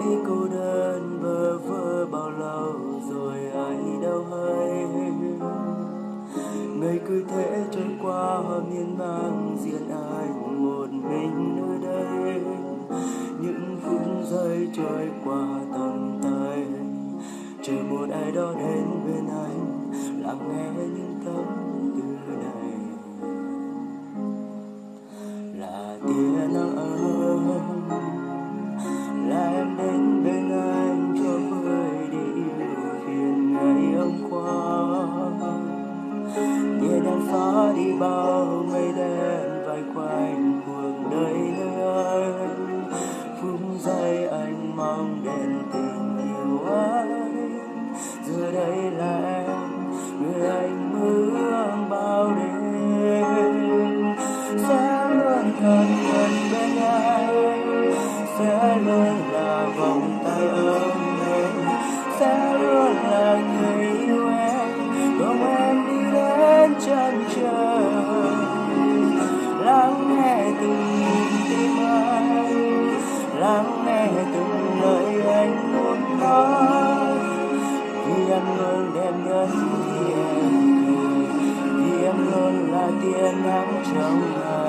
nỗi cô đơn bơ vơ bao lâu rồi ai đâu hay. Ngày cứ thế trôi qua miên man riêng anh một mình nơi đây. Những phút giây trôi qua tầm tay, chờ một ai đó đến bên anh lắng nghe những tâm tư này. Là tia nắng ấm, là em đến bên anh cho vơi đi ưu phiền ngày hôm qua. Nhẹ đàn phá đi bao mây đen vây quanh cuộc đời nơi anh. Phút giây anh mong đến tình yêu anh, giờ đây là em người anh mơ ước bao đêm. Sẽ luôn thật gần bên anh, sẽ luôn là vòng tay ấm em, sẽ luôn là người yêu em, cùng em đi đến chân trời. Lắng nghe từng nhịp tim anh, lắng nghe từng lời anh muốn nói. Vì em luôn đẹp nhất khi em cười, vì em luôn là tia nắng trong ngày.